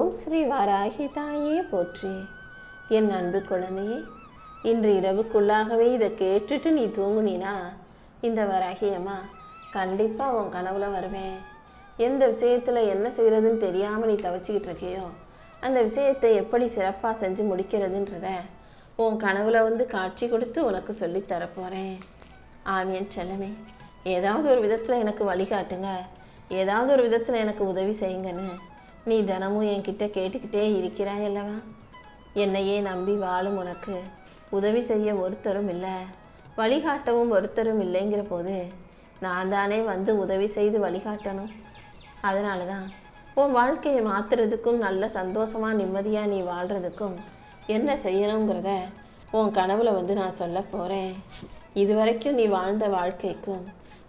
ஓம் ஸ்ரீ வாராகி தாயே போற்றி. என் அன்பு குழந்தையே, இன்று இரவுக்குள்ளாகவே இதை கேட்டுட்டு நீ தூங்குனினா இந்த வராகி அம்மா கண்டிப்பாக உன் கனவுல வருவேன். எந்த விஷயத்தில் என்ன செய்கிறதுன்னு தெரியாமல் நீ தவச்சிக்கிட்டு இருக்கியோ அந்த விஷயத்தை எப்படி சிறப்பாக செஞ்சு முடிக்கிறதுன்றத உன் கனவுல வந்து காட்சி கொடுத்து உனக்கு சொல்லி தரப்போகிறேன். ஆமியன் செல்லமே, ஏதாவது ஒரு விதத்தில் எனக்கு வழிகாட்டுங்க, ஏதாவது ஒரு விதத்தில் எனக்கு உதவி செய்யுங்கன்னு நீ தினமும் என்கிட்ட கேட்டுக்கிட்டே இருக்கிறாய் அல்லவா? என்னையே நம்பி வாழும் உனக்கு உதவி செய்ய ஒருத்தரும் இல்லை, வழிகாட்டவும் ஒருத்தரும் இல்லைங்கிற போது நான் தானே வந்து உதவி செய்து வழிகாட்டணும். அதனால தான் உன் வாழ்க்கையை மாற்றுறதுக்கும் நல்ல சந்தோஷமாக நிம்மதியாக நீ வாழ்கிறதுக்கும் என்ன செய்யணுங்கிறத உன் கனவுல வந்து நான் சொல்ல போகிறேன். இதுவரைக்கும் நீ வாழ்ந்த வாழ்க்கைக்கும்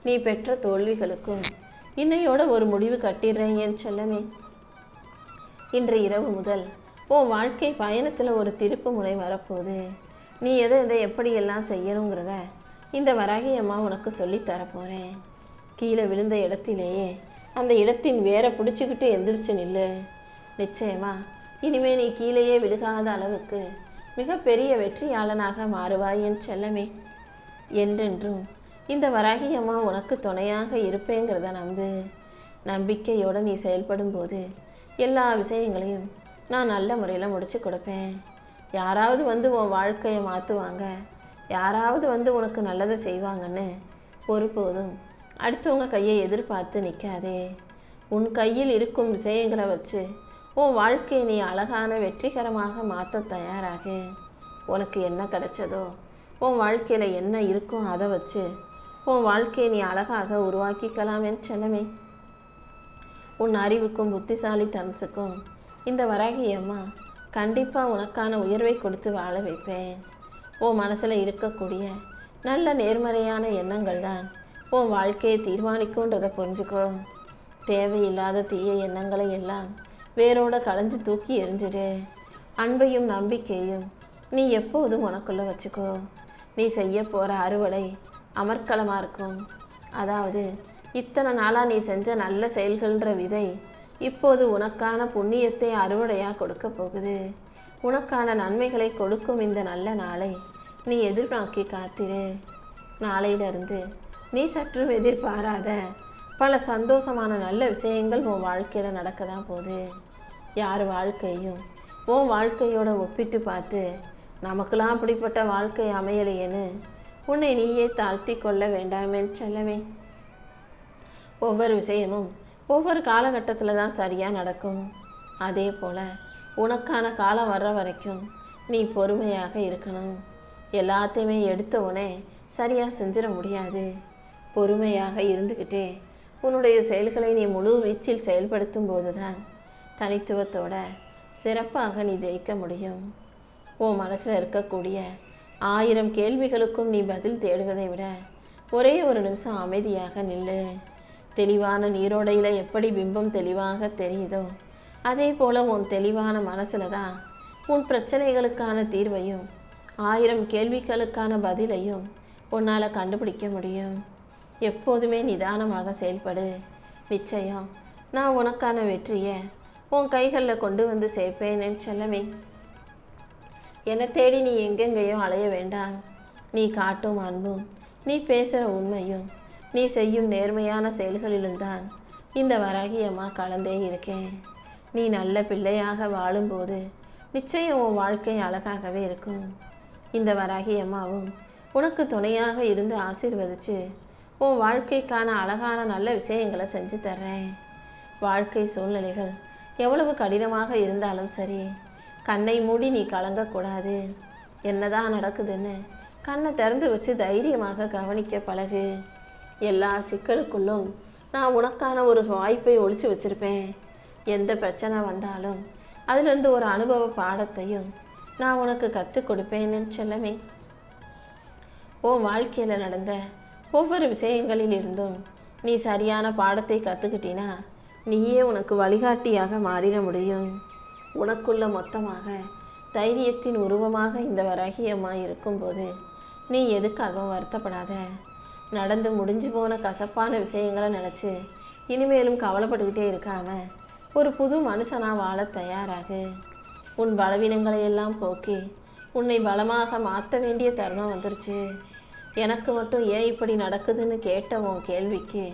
நீ பெற்ற தோல்விகளுக்கும் இன்னையோட ஒரு முடிவு கட்டிடுறேன் என் செல்லமே. இன்று இரவு முதல் உன் வாழ்க்கை பயணத்தில் ஒரு திருப்பு முனை வரப்போகுது. நீ எதை எப்படியெல்லாம் செய்யணுங்கிறத இந்த வராகி அம்மா உனக்கு சொல்லி தரப்போகிறேன். கீழே விழுந்த இடத்திலேயே அந்த இடத்தின் வேரை பிடிச்சிக்கிட்டு எந்திரிச்சு நில்லு. நிச்சயமா இனிமே நீ கீழேயே விழுகாத அளவுக்கு மிகப்பெரிய வெற்றியாளனாக மாறுவாய் என் செல்லமே. என்றென்றும் இந்த வராகி அம்மா உனக்கு துணையாக இருப்பேங்கிறத நம்பு. நம்பிக்கையோடு நீ செயல்படும் போது எல்லா விஷயங்களையும் நான் நல்ல முறையில் முடிச்சு கொடுப்பேன். யாராவது வந்து உன் வாழ்க்கையை மாற்றுவாங்க, யாராவது வந்து உனக்கு நல்லதை செய்வாங்கன்னு ஒருபோதும் அடுத்தவங்க கையை எதிர்பார்த்து நிற்காதே. உன் கையில் இருக்கும் விஷயங்களை வச்சு உன் வாழ்க்கையை நீ அழகான வெற்றிகரமாக மாற்ற தயாராக. உனக்கு என்ன கிடைச்சதோ, உன் வாழ்க்கையில் என்ன இருக்கோ அதை வச்சு உன் வாழ்க்கையை நீ அழகாக உருவாக்கிக்கலாம் என் செல்லமே. உன் அறிவுக்கும் புத்திசாலித்தனத்துக்கும் இந்த வராகி அம்மா கண்டிப்பாக உனக்கான உயர்வை கொடுத்து வாழ வைப்பேன். உன் மனசில் இருக்கக்கூடிய நல்ல நேர்மறையான எண்ணங்கள் தான் உன் வாழ்க்கையை தீர்மானிக்கும்ன்றதை புரிஞ்சுக்கோ. தேவையில்லாத தீய எண்ணங்களை எல்லாம் வேரோட களைஞ்சு தூக்கி எறிஞ்சிடு. அன்பையும் நம்பிக்கையும் நீ எப்போதும் உனக்குள்ளே வச்சுக்கோ. நீ செய்ய போகிற அறுவடை அமர்க்களமாக இருக்கும். அதாவது இத்தனை நாளாக நீ செஞ்ச நல்ல செயல்கள்ன்ற விதை இப்போது உனக்கான புண்ணியத்தை அறுவடையாக கொடுக்க போகுது. உனக்கான நன்மைகளை கொடுக்கும் இந்த நல்ல நாளை நீ எதிர்நோக்கி காத்திரு. நாளையிலிருந்து நீ சற்றும் எதிர்பாராத பல சந்தோஷமான நல்ல விஷயங்கள் உன் வாழ்க்கையில் நடக்க தான் போகுது. யார் வாழ்க்கையும் உன் வாழ்க்கையோட ஒப்பிட்டு பார்த்து நமக்கெல்லாம் அப்படிப்பட்ட வாழ்க்கை அமையலையேன்னு உன்னை நீயே தாழ்த்தி கொள்ள வேண்டாமே செல்லவே. ஒவ்வொரு விஷயமும் ஒவ்வொரு காலகட்டத்தில் தான் சரியாக நடக்கும். அதே போல் உனக்கான காலம் வர்ற வரைக்கும் நீ பொறுமையாக இருக்கணும். எல்லாத்தையுமே எடுத்த உடனே சரியாக செஞ்சிட முடியாது. பொறுமையாக இருந்துக்கிட்டே உன்னுடைய செயல்களை நீ முழு வீச்சில் செயல்படுத்தும் போது தான் தனித்துவத்தோட சிறப்பாக நீ ஜெயிக்க முடியும். உன் மனசில் இருக்கக்கூடிய 1000 கேள்விகளுக்கும் நீ பதில் தேடுவதை விட ஒரே ஒரு நிமிஷம் அமைதியாக நில்லு. தெளிவான நீரோடையில் எப்படி பிம்பம் தெளிவாக தெரியுதோ அதே போல் உன் தெளிவான மனசில் தான் உன் பிரச்சனைகளுக்கான தீர்வையும் 1000 கேள்விகளுக்கான பதிலையும் உன்னால் கண்டுபிடிக்க முடியும். எப்போதுமே நிதானமாக செயல்படு. நிச்சயம் நான் உனக்கான வெற்றியை உன் கைகளில் கொண்டு வந்து சேர்ப்பேன் என் செல்லமே. என்னை தேடி நீ எங்கெங்கேயோ அலைய வேண்டாம். நீ காட்டும் அன்பும் நீ பேசுகிற உண்மையும் நீ செய்யும் நேர்மையான செயல்களிலும் தான் இந்த வராகி அம்மா கலந்தே இருக்கேன். நீ நல்ல பிள்ளையாக வாழும்போது நிச்சயம் உன் வாழ்க்கை அழகாகவே இருக்கும். இந்த வராகி அம்மாவும் உனக்கு துணையாக இருந்து ஆசீர்வதிச்சு உன் வாழ்க்கைக்கான அழகான நல்ல விஷயங்களை செஞ்சு தர்றேன். வாழ்க்கை சூழ்நிலைகள் எவ்வளவு கடினமாக இருந்தாலும் சரி, கண்ணை மூடி நீ கலங்கக்கூடாது. என்னதான் நடக்குதுன்னு கண்ணை திறந்து வச்சு தைரியமாக கவனிக்க பழகு. எல்லா சிக்கலுக்குள்ளும் நான் உனக்கான ஒரு வாய்ப்பை ஒளிச்சு வச்சிருப்பேன். எந்த பிரச்சனை வந்தாலும் அதிலிருந்து ஒரு அனுபவ பாடத்தையும் நான் உனக்கு கற்றுக் கொடுப்பேன்னு செல்லமே. உன் வாழ்க்கையில் நடந்த ஒவ்வொரு விஷயங்களில் இருந்தும் நீ சரியான பாடத்தை கற்றுக்கிட்டினா நீயே உனக்கு வழிகாட்டியாக மாறிட முடியும். உனக்குள்ள மொத்தமாக தைரியத்தின் உருவமாக இந்த வராகி அம்மா இருக்கும்போது நீ எதுக்காகவும் வருத்தப்படாத. நடந்து முடிஞ்சு போன கசப்பான விஷயங்களை நினச்சி இனிமேலும் கவலைப்பட்டுக்கிட்டே இருக்காம ஒரு புது மனுஷனா வாழ தயாராகு. உன் பலவீனங்களை எல்லாம் போக்கி உன்னை பலமாக மாற்ற வேண்டிய தருணம் வந்துருச்சு. எனக்கு மட்டும் ஏன் இப்படி நடக்குதுன்னு கேட்ட உன் கேள்விக்கு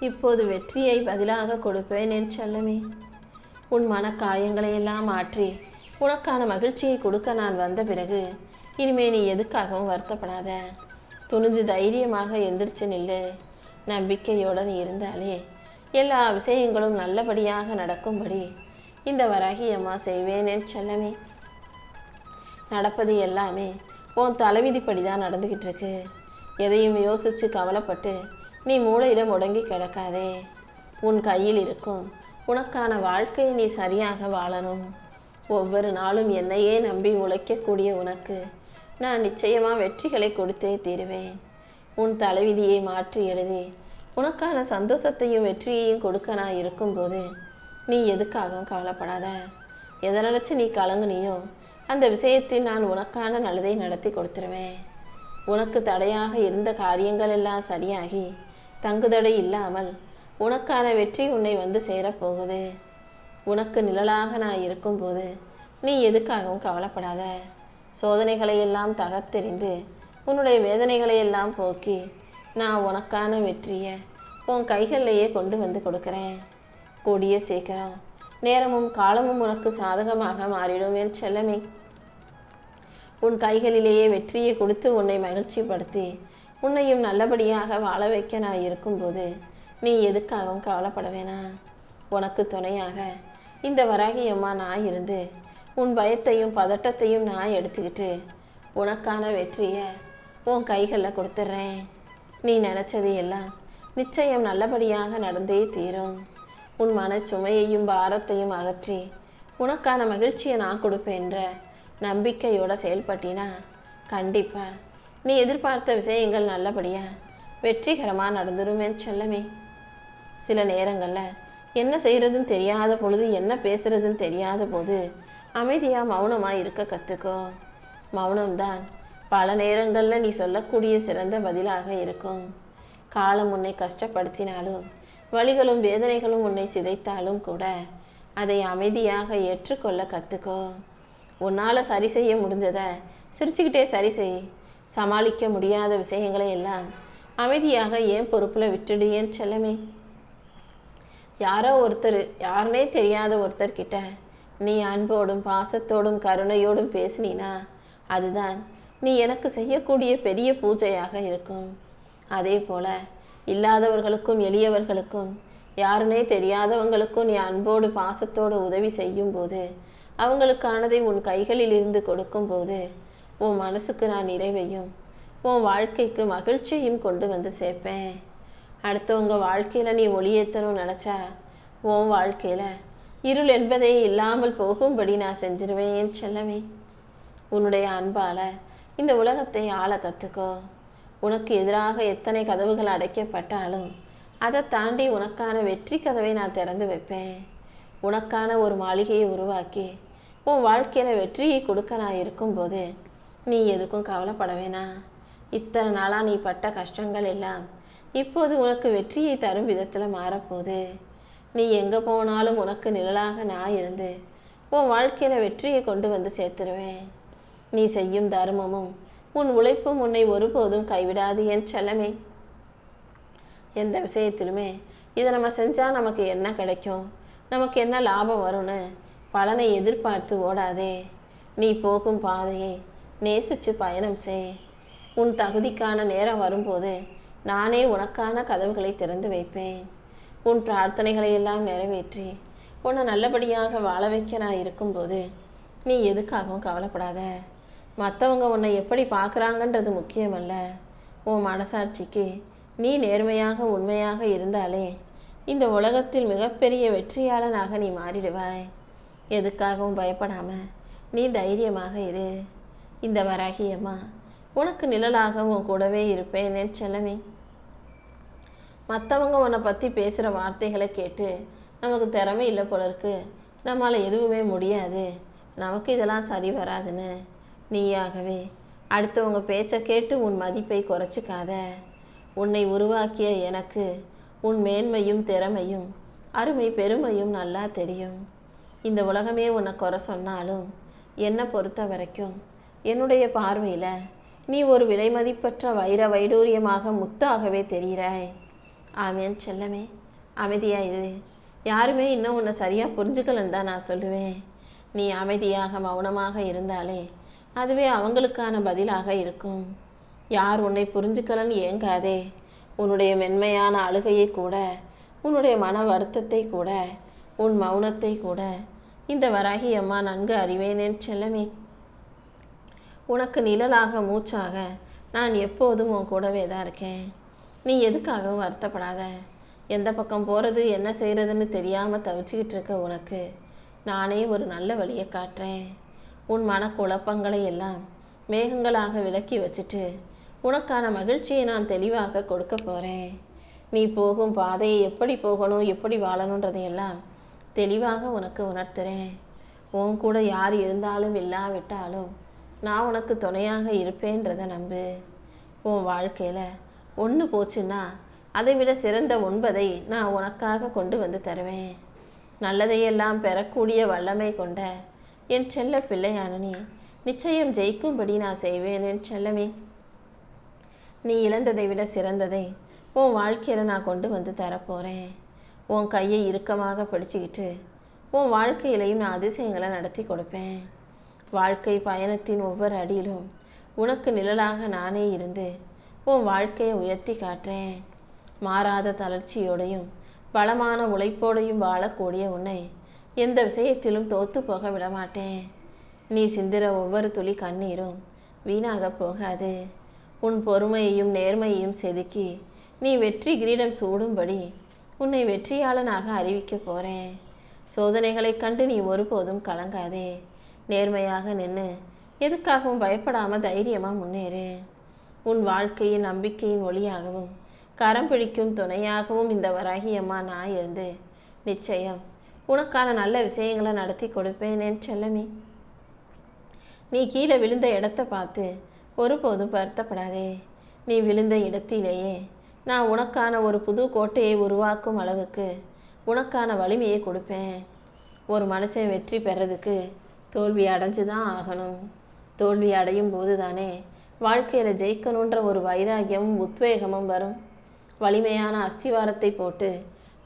இப்போது வெற்றியை பதிலாக கொடுப்பேன் என் செல்லமே. உன் மனக்காயங்களை எல்லாம் மாற்றி உனக்கான மகிழ்ச்சியை கொடுக்க நான் வந்த பிறகு இனிமே நீ எதுக்காகவும் வருத்தப்படாத. துணிஞ்சு தைரியமாக எந்திரிச்சு நில்லு. நம்பிக்கையோட நீ இருந்தாலே எல்லா விஷயங்களும் நல்லபடியாக நடக்கும்படி இந்த வராகி அம்மா செய்வேன் என் செல்லமே. நடப்பது எல்லாமே உன் தலைவிதிப்படி தான் நடந்துக்கிட்டு இருக்கு. எதையும் யோசிச்சு கவலைப்பட்டு நீ மூளையில் முடங்கி கிடக்காதே. உன் கையில் இருக்கும் உனக்கான வாழ்க்கையை நீ சரியாக வாழணும். ஒவ்வொரு நாளும் என்னையே நம்பி உழைக்கக்கூடிய உனக்கு நான் நிச்சயமாக வெற்றிகளை கொடுத்தே தீருவேன். உன் தலைவிதியை மாற்றி எழுதி உனக்கான சந்தோஷத்தையும் வெற்றியையும் கொடுக்க நான் இருக்கும்போது நீ எதுக்காகவும் கவலைப்படாத. எதை நினச்சி நீ கலங்குனியோ அந்த விஷயத்தில் நான் உனக்கான நல்லதை நடத்தி கொடுத்துருவேன். உனக்கு தடையாக இருந்த காரியங்கள் எல்லாம் சரியாகி தங்குதடை இல்லாமல் உனக்கான வெற்றி உன்னை வந்து சேரப்போகுது. உனக்கு நிழலாக நான் இருக்கும்போது நீ எதுக்காகவும் கவலைப்படாத. சோதனைகளை எல்லாம் தகர்த்தெறிந்து உன்னுடைய வேதனைகளை எல்லாம் போக்கி நான் உனக்கான வெற்றியை உன் கைகளிலேயே கொண்டு வந்து கொடுக்குறேன். கூடிய சீக்கிரம் நேரமும் காலமும் உனக்கு சாதகமாக மாறிடும் என் செல்லமே. உன் கைகளிலேயே வெற்றியை கொடுத்து உன்னை மகிழ்ச்சிப்படுத்தி உன்னையும் நல்லபடியாக வாழ வைக்க நான் இருக்கும்போது நீ எதுக்காகவும் கவலைப்பட வேணாம். உனக்கு துணையாக இந்த வராகி அம்மா நான் இருந்து உன் பயத்தையும் பதட்டத்தையும் நான் எடுத்துக்கிட்டு உனக்கான வெற்றியை உன் கைகளில் கொடுத்துட்றேன். நீ நினச்சது எல்லாம் நிச்சயம் நல்லபடியாக நடந்தே தீரும். உன் மன சுமையையும் பாரத்தையும் அகற்றி உனக்கான மகிழ்ச்சியை நான் கொடுப்பேன்ற நம்பிக்கையோட செயல்பட்டினா கண்டிப்பா நீ எதிர்பார்த்த விஷயங்கள் நல்லபடியா வெற்றிகரமாக நடந்துடும் என் செல்லமே. சில நேரங்களில் என்ன செய்யறதுன்னு தெரியாத பொழுது என்ன பேசுறதுன்னு தெரியாத போது அமைதியாக மௌனமாக இருக்க கற்றுக்கோ. மௌனம்தான் பல நேரங்களில் நீ சொல்லக்கூடிய சிறந்த பதிலாக இருக்கும். காலம் உன்னை கஷ்டப்படுத்தினாலும் வலிகளும் வேதனைகளும் உன்னை சிதைத்தாலும் கூட அதை அமைதியாக ஏற்றுக்கொள்ள கற்றுக்கோ. உன்னால் சரி செய்ய முடிஞ்சதை சிரிச்சுக்கிட்டே சரி செய். சமாளிக்க முடியாத விஷயங்களை எல்லாம் அமைதியாக ஏன் பொறுப்பில் விட்டுடு என் செல்லமே. யாரோ ஒருத்தர், யாருனே தெரியாத ஒருத்தர்கிட்ட நீ அன்போடும் பாசத்தோடும் கருணையோடும் பேசினா அதுதான் நீ எனக்கு செய்யக்கூடிய பெரிய பூஜையாக இருக்கும். அதே போல இல்லாதவர்களுக்கும் எளியவர்களுக்கும் யாருனே தெரியாதவங்களுக்கும் நீ அன்போடு பாசத்தோடு உதவி செய்யும் போது அவங்களுக்கானதை உன் கைகளில் இருந்து கொடுக்கும்போது உன் மனசுக்கு நான் நிறைவையும் உன் வாழ்க்கைக்கு மகிழ்ச்சியும் கொண்டு வந்து சேர்ப்பேன். அடுத்தவங்க வாழ்க்கையில் நீ ஒளியேற்றணும் நினச்சா உன் வாழ்க்கையில் இருள் என்பதே இல்லாமல் போகும்படி நான் செஞ்சிருவேன் என் செல்லமே. உன்னுடைய அன்பால் இந்த உலகத்தை ஆள கற்றுக்கோ. உனக்கு எதிராக எத்தனை கதவுகள் அடைக்கப்பட்டாலும் அதை தாண்டி உனக்கான வெற்றி கதவை நான் திறந்து வைப்பேன். உனக்கான ஒரு மாளிகையை உருவாக்கி உன் வாழ்க்கையில் வெற்றியை கொடுக்க நான் இருக்கும்போது நீ எதுக்கும் கவலைப்பட வேணாம். இத்தனை நாளாக நீ பட்ட கஷ்டங்கள் எல்லாம் இப்போது உனக்கு வெற்றியை தரும் விதத்தில் மாறப்போகுது. நீ எங்கே போனாலும் உனக்கு நிழலாக நான் இருந்து உன் வாழ்க்கையில் வெற்றியை கொண்டு வந்து சேர்த்துருவேன். நீ செய்யும் தர்மமும் உன் உழைப்பும் உன்னை ஒருபோதும் கைவிடாது என் செல்லமே. எந்த விஷயத்திலுமே இதை நம்ம செஞ்சால் நமக்கு என்ன கிடைக்கும், நமக்கு என்ன லாபம் வரும்னு பலனை எதிர்பார்த்து ஓடாதே. நீ போகும் பாதையை நேசித்து பயணம் செய். உன் தகுதிக்கான நேரம் வரும்போது நானே உனக்கான கதவுகளை திறந்து வைப்பேன். உன் பிரார்த்தனைகளை எல்லாம் நிறைவேற்றி உன்னை நல்லபடியாக வாழ வைக்க நான் இருக்கும்போது நீ எதுக்காகவும் கவலைப்படாத. மற்றவங்க உன்னை எப்படி பார்க்குறாங்கன்றது முக்கியமல்ல. உன் மனசாட்சிக்கு நீ நேர்மையாக உண்மையாக இருந்தாலே இந்த உலகத்தில் மிகப்பெரிய வெற்றியாளனாக நீ மாறிடுவாய். எதுக்காகவும் பயப்படாம நீ தைரியமாக இரு. இந்த வராகி அம்மா உனக்கு நிழலாக உன் கூடவே இருப்பேன் என் செல்லமே. மற்றவங்க உன்னை பற்றி பேசுகிற வார்த்தைகளை கேட்டு நமக்கு திறமை இல்லை போல இருக்கு, நம்மளால் எதுவுமே முடியாது, நமக்கு இதெல்லாம் சரி வராதுன்னு நீயாகவே அடுத்தவங்க பேச்சை கேட்டு உன் மதிப்பை குறைச்சிக்காத. உன்னை உருவாக்கிய எனக்கு உன் மேன்மையும் திறமையும் அருமை பெருமையும் நல்லா தெரியும். இந்த உலகமே உன்னை குறை சொன்னாலும் என்னை பொறுத்த வரைக்கும் என்னுடைய பார்வையில் நீ ஒரு விலை மதிப்பற்ற வைர வைடூரியமாக முத்தாகவே தெரிகிறாய். ஆமேன் செல்லமே, அமைதியாக இரு. யாருமே இன்னும் உன்னை சரியாக புரிஞ்சுக்கலன்னு தான் நான் சொல்லுவேன். நீ அமைதியாக மௌனமாக இருந்தாலே அதுவே அவங்களுக்கான பதிலாக இருக்கும். யார் உன்னை புரிஞ்சுக்கலன்னு ஏங்காதே. உன்னுடைய மென்மையான அழுகையை கூட, உன்னுடைய மன வருத்தத்தை கூட, உன் மௌனத்தை கூட இந்த வராகி அம்மா நன்கு அறிவேனேன் செல்லமே. உனக்கு நிழலாக மூச்சாக நான் எப்போதும் உன் கூடவே தான் இருக்கேன். நீ எதுக்காகவும் வருத்தப்படாத. எந்த பக்கம் போகிறது என்ன செய்கிறதுன்னு தெரியாமல் தவிச்சுக்கிட்டு இருக்க உனக்கு நானே ஒரு நல்ல வழியை காட்டுறேன். உன் மனக்குழப்பங்களை எல்லாம் மேகங்களாக விலக்கி வச்சுட்டு உனக்கான மகிழ்ச்சியை நான் தெளிவாக கொடுக்க போகிறேன். நீ போகும் பாதையை எப்படி போகணும், எப்படி வாழணுன்றதையெல்லாம் தெளிவாக உனக்கு உணர்த்துறேன். உன் கூட யார் இருந்தாலும் இல்லாவிட்டாலும் நான் உனக்கு துணையாக இருப்பேன்றதை நம்பு. உன் வாழ்க்கையில் ஒன்று போச்சுன்னா அதை விட சிறந்த 9 நான் உனக்காக கொண்டு வந்து தருவேன். நல்லதையெல்லாம் பெறக்கூடிய வல்லமை கொண்ட என் செல்ல பிள்ளையான நீ நிச்சயம் ஜெயிக்கும்படி நான் செய்வேன் என் செல்லமே. நீ இழந்ததை விட சிறந்ததை உன் வாழ்க்கையில் நான் கொண்டு வந்து தரப்போகிறேன். உன் கையை இறுக்கமாக பிடிச்சிக்கிட்டு உன் வாழ்க்கையிலையும் நான் அதிசயங்களை நடத்தி கொடுப்பேன். வாழ்க்கை பயணத்தின் ஒவ்வொரு அடியிலும் உனக்கு நிழலாக நானே இருந்து உன் வாழ்க்கையை உயர்த்தி காட்டுறேன். மாறாத தளர்ச்சியோடையும் பலமான உழைப்போடையும் வாழக்கூடிய உன்னை எந்த விஷயத்திலும் தோத்து போக விடமாட்டேன். நீ சிந்திர ஒவ்வொரு துளி கண்ணீரும் வீணாக போகாது. உன் பொறுமையையும் நேர்மையையும் செதுக்கி நீ வெற்றி கிரீடம் சூடும்படி உன்னை வெற்றியாளனாக அறிவிக்க போகிறேன். சோதனைகளை கண்டு நீ ஒருபோதும் கலங்காதே. நேர்மையாக நின்று எதுக்காகவும் பயப்படாமல் தைரியமாக முன்னேறு. உன் வாழ்க்கையின் நம்பிக்கையின் ஒளியாகவும் கரம் பிடிக்கும் துணையாகவும் இந்த வராகி அம்மா நான் இருந்து நிச்சயம் உனக்கான நல்ல விஷயங்களை நடத்தி கொடுப்பேன் என் செல்லமே. நீ கீழே விழுந்த இடத்தை பார்த்து ஒருபோதும் வருத்தப்படாதே. நீ விழுந்த இடத்திலேயே நான் உனக்கான ஒரு புது கோட்டையை உருவாக்கும் அளவுக்கு உனக்கான வலிமையை கொடுப்பேன். ஒரு மனுஷன் வெற்றி பெறதுக்கு தோல்வி அடைஞ்சு தான் ஆகணும். தோல்வி அடையும் போது தானே வாழ்க்கையில் ஜெயிக்கணுன்ற ஒரு வைராகியமும் உத்வேகமும் வரும். வலிமையான அஸ்திவாரத்தை போட்டு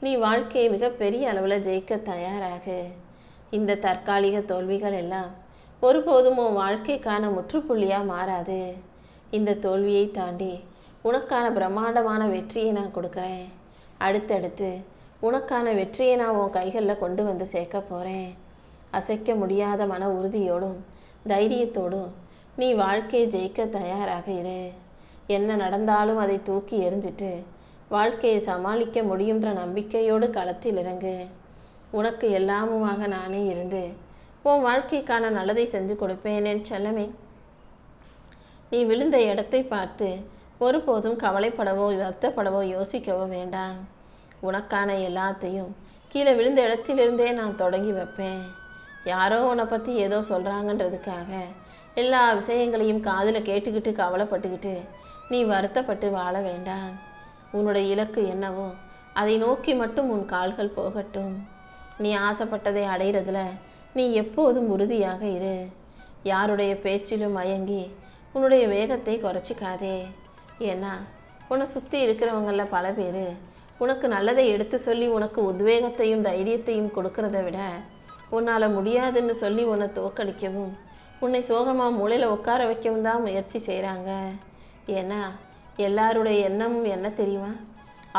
நீ வாழ்க்கையை மிகப்பெரிய அளவில் ஜெயிக்க தயாராகு. இந்த தற்காலிக தோல்விகள் எல்லாம் ஒருபோதும் உன் வாழ்க்கைக்கான முற்றுப்புள்ளியாக மாறாது. இந்த தோல்வியை தாண்டி உனக்கான பிரம்மாண்டமான வெற்றியை நான் கொடுக்குறேன். அடுத்தடுத்து உனக்கான வெற்றியை நான் உன் கைகளில் கொண்டு வந்து சேர்க்க போகிறேன். அசைக்க முடியாத மன உறுதியோடும் தைரியத்தோடும் நீ வாழ்க்கையை ஜெயிக்க தயாராக இரு. என்ன நடந்தாலும் அதை தூக்கி எறிஞ்சிட்டு வாழ்க்கையை சமாளிக்க முடியுன்ற நம்பிக்கையோடு களத்தில் இறங்கு. உனக்கு எல்லாமுமாக நானே இருந்து உன் வாழ்க்கைக்கான நல்லதை செஞ்சு கொடுப்பேன் என் செல்லமே. நீ விழுந்த இடத்தை பார்த்து ஒருபோதும் கவலைப்படவோ வருத்தப்படவோ யோசிக்கவோ வேண்டாம். உனக்கான எல்லாத்தையும் கீழே விழுந்த இடத்திலிருந்தே நான் தொடங்கி வைப்பேன். யாரோ உன்னை பற்றி ஏதோ சொல்கிறாங்கன்றதுக்காக எல்லா விஷயங்களையும் காதில் கேட்டுக்கிட்டு கவலைப்பட்டுக்கிட்டு நீ வருத்தப்பட்டு வாழ வேண்டாம். உன்னுடைய இலக்கு என்னவோ அதை நோக்கி மட்டும் உன் கால்கள் போகட்டும். நீ ஆசைப்பட்டதை அடைகிறதுல நீ எப்போதும் உறுதியாக இரு. யாருடைய பேச்சிலும் மயங்கி உன்னுடைய வேகத்தை குறைச்சிக்காதே. ஏன்னா உன்னை சுற்றி இருக்கிறவங்களில் பல பேர் உனக்கு நல்லதை எடுத்து சொல்லி உனக்கு உத்வேகத்தையும் தைரியத்தையும் கொடுக்கறத விட உன்னால் முடியாதுன்னு சொல்லி உன்னை தோக்கடிக்கவும் உன்னை சோகமாக மூளையில் உட்கார வைக்கவும் தான் முயற்சி செய்கிறாங்க. ஏன்னா எல்லாருடைய எண்ணமும் என்ன தெரியுமா?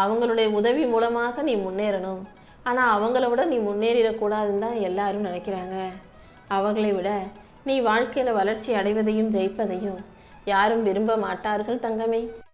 அவங்களுடைய உதவி மூலமாக நீ முன்னேறணும். ஆனால் அவங்கள விட நீ முன்னேறிடக்கூடாதுன்னு தான் எல்லாரும் நினைக்கிறாங்க. அவங்களை விட நீ வாழ்க்கையில் வளர்ச்சி அடைவதையும் ஜெயிப்பதையும் யாரும் விரும்ப மாட்டார்கள் தங்கமே.